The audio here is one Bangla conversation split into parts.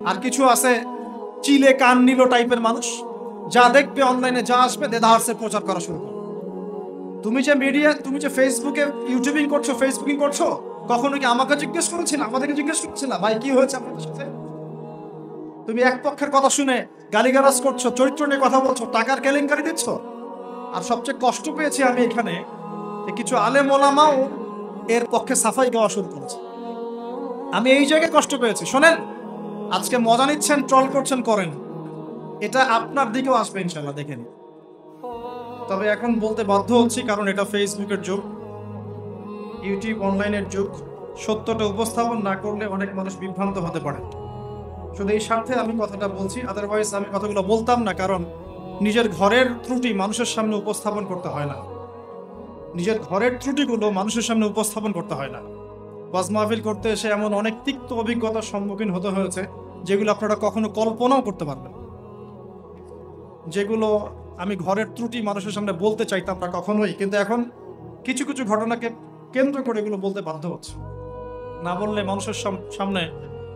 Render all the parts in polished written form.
আর কিছু আছে চিলে কান নিল টাইপের মানুষ, যা দেখবে অনলাইনে যা আসবে দেদারসে প্রচার করা শুরু করবে। তুমি যে ফেসবুকে ইউটিউবিং করছো, ফেসবুকিং করছো, কখনো কি আমাকে জিজ্ঞেস করেছিল, আমাদেরকে জিজ্ঞেস করেছিল ভাই কি হয়েছে আপনাদের সাথে? তুমি এক পক্ষের কথা শুনে গালিগালাজ করছো, চরিত্র নিয়ে কথা বলছো, টাকার কেলেঙ্কারি দিচ্ছ। আর সবচেয়ে কষ্ট পেয়েছি আমি এখানে কিছু আলেম ওলামাও এর পক্ষে সাফাই গাওয়া শুরু করেছে। আমি এই জায়গায় কষ্ট পেয়েছি। শোনেন, আজকে মজা নিচ্ছেন, ট্রল করছেন, করেন, এটা আপনার দিকেও আসবে ইনশাল্লাহ, দেখেন। তবে এখন বলতে বাধ্য হচ্ছি, কারণ এটা ফেসবুকের যুগ, ইউটিউব অনলাইনের যুগ। সত্যটা উপস্থাপন না করলে অনেক মানুষ বিভ্রান্ত হতে পারে। শুধু এই স্বার্থে আমি কথাটা বলছি, আদারওয়াইজ আমি কথাগুলো বলতাম না। কারণ নিজের ঘরের ত্রুটি মানুষের সামনে উপস্থাপন করতে হয় না, নিজের ঘরের ত্রুটিগুলো মানুষের সামনে উপস্থাপন করতে হয় না। ওয়াজ মাহফিল করতে এসে এমন অনেক তিক্ত অভিজ্ঞতার সম্মুখীন হতে হয়েছে যেগুলো আপনারা কখনো কল্পনাও করতে পারবেন, যেগুলো আমি ঘরের ত্রুটি মানুষের সামনে বলতে চাইতাম না কখনোই, কিন্তু এখন কিছু কিছু ঘটনাকে কেন্দ্র করে এগুলো বলতে বাধ্য হচ্ছে। না বললে মানুষের সামনে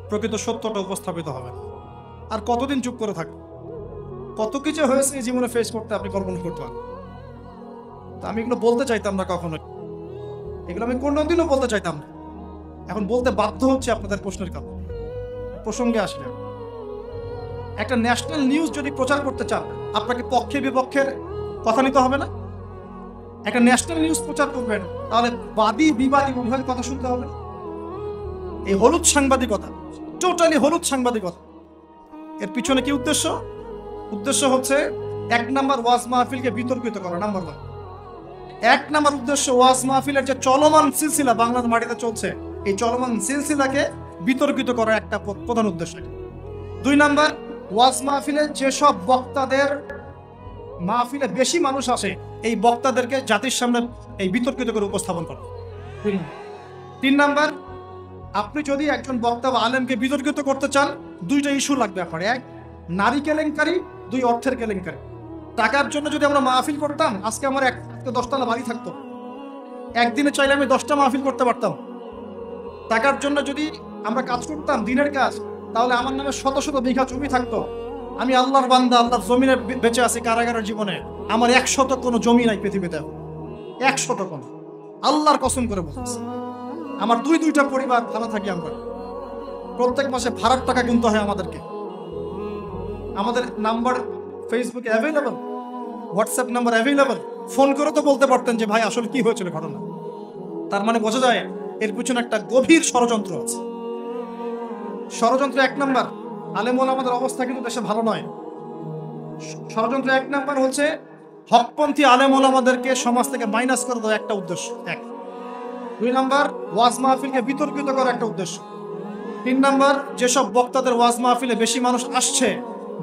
প্রকৃত সত্যটা উপস্থাপিত হবে না। আর কতদিন চুপ করে থাকবে? কত কিছু হয়েছে এই জীবনে ফেস করতে আপনি কল্পনা করতে পারেন। তা আমি এগুলো বলতে চাইতাম না কখনোই, এগুলো আমি কোনোদিনও বলতে চাইতাম না, এখন বলতে বাধ্য হচ্ছে আপনাদের প্রশ্নের কারণে। প্রসঙ্গে আসলে একটা ন্যাশনাল নিউজ যদি প্রচার করতে চান, আপনাকে পক্ষে বিপক্ষের কথা নিতে হবে না? একটা ন্যাশনাল নিউজ প্রচার করবেন, তাহলে বাদী বিবাদী উভয়ের কথা শুনতে হবে না? এই হলুদ সাংবাদিকতা, টোটালি হলুদ সাংবাদিকতা। এর পিছনে কি উদ্দেশ্য? উদ্দেশ্য হচ্ছে 1 নাম্বার ওয়াজ মাহফিলকে বিতর্কিত করা, নাম্বার 1। 1 নাম্বার উদ্দেশ্য ওয়াজ মাহফিলের যে চলমান সিলসিলা বাংলার মাটিতে চলছে, এই চলমান সিলসিলাকে বিতর্কিত করা একটা প্রধান উদ্দেশ্য। 2 নাম্বার, ওয়াজ মাহফিলে যেসব বক্তাদের মাহফিলে বেশি মানুষ আসে, এই বক্তাদেরকে জাতির সামনে এই বিতর্কিত করে উপস্থাপন করা। 3 নাম্বার, আপনি যদি একজন বক্তা বা আলেমকে বিতর্কিত করতে চান, 2টা ইস্যু লাগবে আপনার। 1 নারী কেলেঙ্কারি, 2 অর্থের কেলেঙ্কারি। টাকার জন্য যদি আমরা মাহফিল করতাম, আজকে আমার 10তলা বাড়ি থাকতো, একদিনে চাইলে আমি 10টা মাহফিল করতে পারতাম। টাকার জন্য যদি আমরা কাজ করতাম, দিনের কাজ, তাহলে আমার নামে শত শত বিঘা জমি থাকতো। আমি আল্লাহর বান্দা, আল্লাহর জমিনে বেঁচে আছি কারাগারের জীবনে, আমার 100 কোনো জমি নাই পৃথিবীতে, 100 কোনো। আল্লাহর কসম করে বলতেছি, আমার 2টা পরিবার ভালো থাকি আমরা। প্রত্যেক মাসে ভাড়ার টাকা কিনতে হয় আমাদেরকে। আমাদের নাম্বার ফেসবুকে available, WhatsApp number available. Phone করে তো বলতে পারতেন যে ভাই আসলে কি হয়েছিল ঘটনা। তার মানে বোঝা যায় এর পিছনে একটা গভীর ষড়যন্ত্র আছে। ষড়যন্ত্র 1 নাম্বার, আলেম ওলামাদের অবস্থা কিন্তু দেশে ভালো নয়। ষড়যন্ত্র 1 নাম্বার হচ্ছে হকপন্থী আলেম ওলামাদেরকে সমাজ থেকে মাইনাস করে দেওয়া, একটা উদ্দেশ্য 1। 2 নাম্বার, ওয়াজ মাহফিলকে বিতর্কিত করা, একটা উদ্দেশ্য। 3 নাম্বার, যেসব বক্তাদের ওয়াজ মাহফিলে বেশি মানুষ আসছে,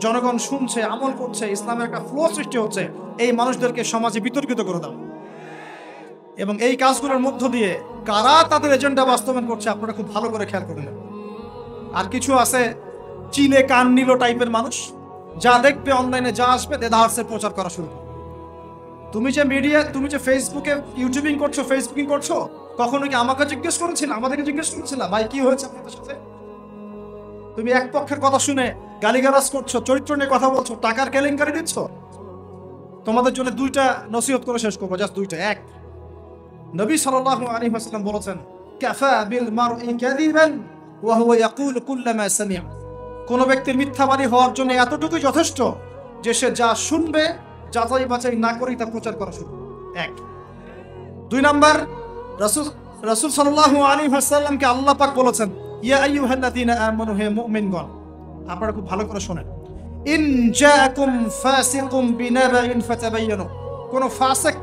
জনগণ শুনছে, আমল করছে, ইসলামের একটা ফ্লো সৃষ্টি হচ্ছে, এই মানুষদেরকে সমাজে বিতর্কিত করে দাও। এবং এই কাজগুলোর মধ্য দিয়ে কারা তাদের এজেন্ডা বাস্তবায়ন করছে আপনারা খুব ভালো করে খেয়াল করে নেবেন। আর কিছু আছে চিলে কান নিল টাইপের মানুষ, যা দেখবে অনলাইনে যা আসবে দেদারসে প্রচার করা শুরু করবে। তুমি যে ফেসবুকে ইউটিউবিং করছো, ফেসবুকিং করছো, কখনো কি আমাকে জিজ্ঞেস করেছিল, আমাদেরকে জিজ্ঞেস করেছিল ভাই কি হয়েছে আপনাদের সাথে? তুমি এক পক্ষের কথা শুনে গালিগালাজ করছো, চরিত্র নিয়ে কথা বলছো, টাকার কেলেঙ্কারি দিচ্ছ। তোমাদের জন্য 2টা নসিহত করে শেষ করবো, জাস্ট 2টা। 1, নবী সাল্লাল্লাহু আলাইহি ওয়াসাল্লাম বলেছেন, কাফা বিল মারই কাযিবান ওয়া হুয়া ইয়াকুলু কুল্লামা সামি'a। কোন ব্যক্তির মিথ্যাবাদী হওয়ার জন্য এতটুকুই যথেষ্ট যে সে যা শুনবে যাচাই বাছাই না করেই তা প্রচার করা শুরু। 1। 2 নাম্বার, রাসূল সাল্লাল্লাহু আলাইহি ওয়াসাল্লামকে আল্লাহ পাক বলেছেন, ইয়া আইয়ুহাল্লাযীনা আমানু, হে মুমিনগণ, আপনারা খুব ভালো করে শুনেন, ইন জাআকুম ফাসিকুম বিনাবাইন ফাতাবায়ানু। কোন ফাসিক,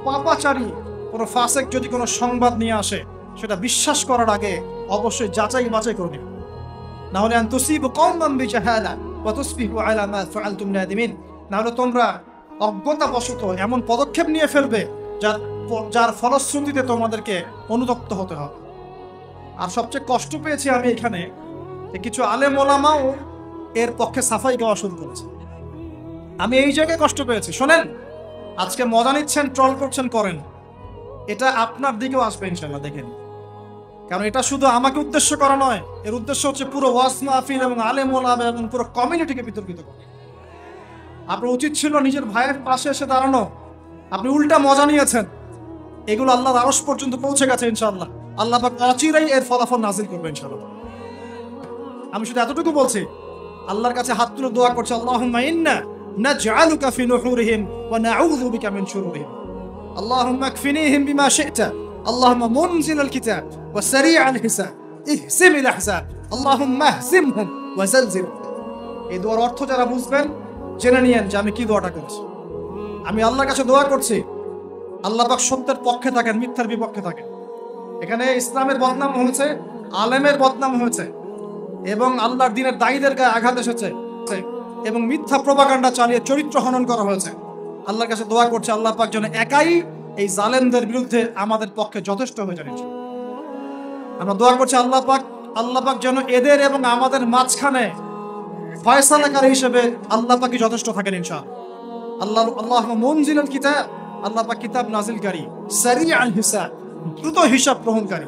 পাপাচারী কোন ফাসিক যদি কোনো সংবাদ নিয়ে আসে, সেটা বিশ্বাস করার আগে অবশ্যই যাচাই বাছাই করে নিন, না হলে আন তুসিবু কওমান বিজাহালা ওয়া তুসবিহু আলা মা ফাআলতুম নাদিমিন। না হলে তোমরা অজ্ঞতাবশত এমন পদক্ষেপ নিয়ে ফেলবে যার ফলশ্রুতিতে তোমাদেরকে অনুতপ্ত হতে হবে। আর সবচেয়ে কষ্ট পেয়েছি আমি এখানে কিছু আলেম ওলামাও এর পক্ষে সাফাই গাওয়া শুরু করেছে। আমি এই জায়গায় কষ্ট পেয়েছি। শোনেন, আজকে মজা নিচ্ছেন, ট্রল করছেন, করেন, এটা আপনার দিকেও আসবে ইনশাল্লাহ, দেখেন। কারণ এটা শুধু আমাকে উদ্দেশ্য করা নয়, এর উদ্দেশ্য হচ্ছে পুরো ওয়াজ মাহফিল এবং আলেম ওলামা এবং পুরো কমিউনিটিকে বিতর্কিত করা। আপনার উচিত ছিল নিজের ভাইয়ের পাশে এসে দাঁড়ানো, আপনি উল্টা মজা নিয়েছেন। এগুলো আল্লাহর আরশ পর্যন্ত পৌঁছে গেছে ইনশাআল্লাহ। আল্লাহ পাক অচিরেই এর ফলাফল নাজিল করবে ইনশাআল্লাহ। আমি শুধু এতটুকু বলছি, আল্লাহর কাছে হাত তুলে দোয়া করছে, আল্লাহুম্মা ইন্না নাজআলুকা ফি নুহুরিহিম ওয়া নাউযু বিকা মিন শুরুরিহিম। আল্লাহুম্মা কফিনিহিম বিমা শি'তা। আল্লাহুম্মা মুনজিলাল কিতাব ওয়া সারি'আল হিসাব ইহসিমিল আহজাব। আল্লাহুম্মা ইহজিমহুম ওয়া জালজিলহুম। এই দোয়ার অর্থ যারা বুঝবেন জেনে নিয়েন যে আমি কি দোয়াটা করছি। আমি আল্লাহর কাছে দোয়া করছি আল্লাহ পাক সত্যের পক্ষে থাকেন, মিথ্যার বিপক্ষে থাকেন। এখানে ইসলামের বদনাম হয়েছে, আলেমের বদনাম হয়েছে, এবং আল্লাহর দ্বীনের দায়ীদের গায়ে আঘাত এসেছে, এবং মিথ্যা প্রপাগান্ডা চালিয়ে চরিত্র হনন করা হয়েছে। আল্লাহর কাছে দোয়া করছে আল্লাহ পাক যেন একাই এই জালেমদের বিরুদ্ধে আমাদের পক্ষে যথেষ্ট হয়ে যান। আমরা দোয়া করছি আল্লাহ পাক যেন এদের এবং আমাদের মাঝখানে ফয়সালাকারী হিসেবে আল্লাহ পাকই যথেষ্ট থাকেন ইনশাআল্লাহ। আল্লাহুম্মা মুনজিলাল কিতাব, আল্লাহ পাক কিতাব নাজিলকারী, সারি'আল হিসাব, দ্রুত হিসাব গ্রহণকারী,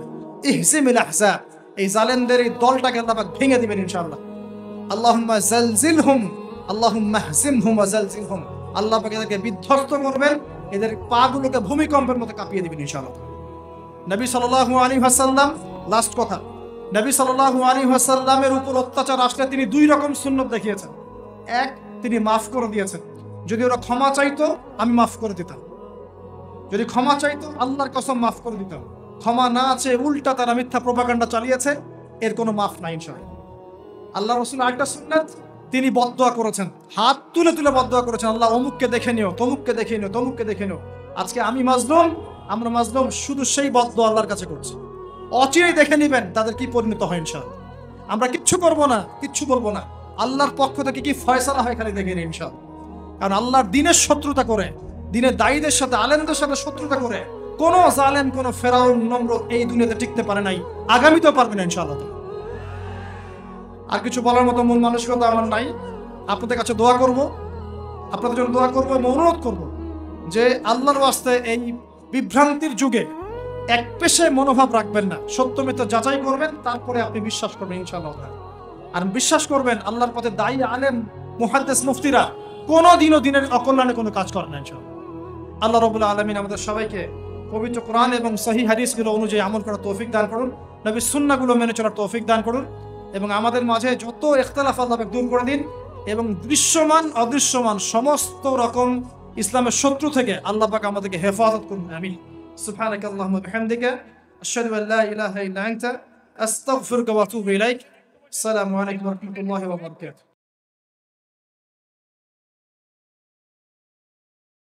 ইহজিমিল আহজাব, এই জালেমদের এই দলটাকে আল্লাহ পাক ভেঙে দিবেন ইনশাআল্লাহ। আল্লাহুম্মা জালজিলহুম, আল্লাহুম্মা ইহজিমহুম ওয়া জালজিলহুম। আল্লাহ পাক এদেরকে বিধ্বস্ত করবেন, এদের পাগুলোকে ভূমিকম্পের মতো কাঁপিয়ে দিবেন ইনশাআল্লাহ। নবী সাল্লাল্লাহু আলাইহি ওয়াসাল্লাম, লাস্ট কথা, নবী সাল্লাল্লাহু আলাইহি ওয়াসাল্লামের উপর অত্যাচার আসলে তিনি দুই রকম সুন্নত দেখিয়েছেন। এক, তিনি মাফ করে দিয়েছেন। যদি ওরা ক্ষমা চাইতো আমি মাফ করে দিতাম, যদি ক্ষমা চাইতো আল্লাহর কসম মাফ করে দিতাম। ক্ষমা না আছে, উল্টা তারা মিথ্যা প্রপাগান্ডা চালিয়েছে, এর কোনো মাফ নাই ইনশাআল্লাহ। আল্লাহ রাসূল আরেকটা সুন্নাত, তিনি বদদোয়া করেছেন, হাত তুলে তুলে বদদোয়া করেছেন, আল্লাহ অমুককে দেখে নিও, তমুককে দেখে নিও, তমুককে দেখে নিও। আজকে আমি মাজলুম, আমরা মাজলুম, শুধু সেই বদদোয়া আল্লাহর কাছে করছি। অচিরেই দেখে নিবেন তাদের কি পরিণত হয় ইনশাআল্লাহ। আমরা কিচ্ছু করবো না, কিচ্ছু বলবো না, আল্লাহর পক্ষ থেকে কি ফয়সালা হয় খালি দেখে নিন ইনশাআল্লাহ। কারণ আল্লাহর দ্বীনের শত্রুতা করে, দ্বীনের দায়ীদের সাথে, আলেমদের সাথে শত্রুতা করে কোন জালেম, কোন ফেরাউন, নমরুদ এই দুনিয়াতে টিকতে পারে নাই, আগামীতেও পারবে না ইনশাআল্লাহ। আর কিছু বলার মতো মন মানসিকতা আমার নাই। আপনাদের কাছে দোয়া করব, আপনাদের জন্য দোয়া করবো এবং অনুরোধ করব যে আল্লাহর ওয়াস্তে এই বিভ্রান্তির যুগে এক পেশে মনোভাব রাখবেন না, সত্য মিথ্যা যাচাই করবেন, তারপরে আপনি বিশ্বাস করবেন ইনশাআল্লাহ। আর বিশ্বাস করবেন আল্লাহর পথে দায়ী আলেম, মুহাদ্দিস, মুফতিরা কোনোদিনও দিনের অকল্যাণে কোনো কাজ করে না ইনশাআল্লাহ। আল্লাহ রাব্বুল আলামিন আমাদের সবাইকে পবিত্র কোরআন এবং সহিহ হাদিসগুলো অনুযায়ী আমল করার তৌফিক দান করুন, নবীর সুন্নাহগুলো মেনে চলার তৌফিক দান করুন, এবং আমাদের মাঝে যত ইখতিলাফ আল্লাহ পাক দূর করে দিন, এবং দৃশ্যমান অদৃশ্যমান সমস্ত রকম ইসলামের শত্রু থেকে আল্লাহ পাক আমাদেরকে হেফাজত করুন। আমিন। সুবহানাকা আল্লাহুম্মা ওয়া বিহামদিকা আশহাদু আল লা ইলাহা ইল্লা আনতা আস্তাগফিরুকা ওয়া আতুবু ইলাইক। আসসালামু আলাইকুম ওয়া রাহমাতুল্লাহি ওয়া বারাকাতুহু।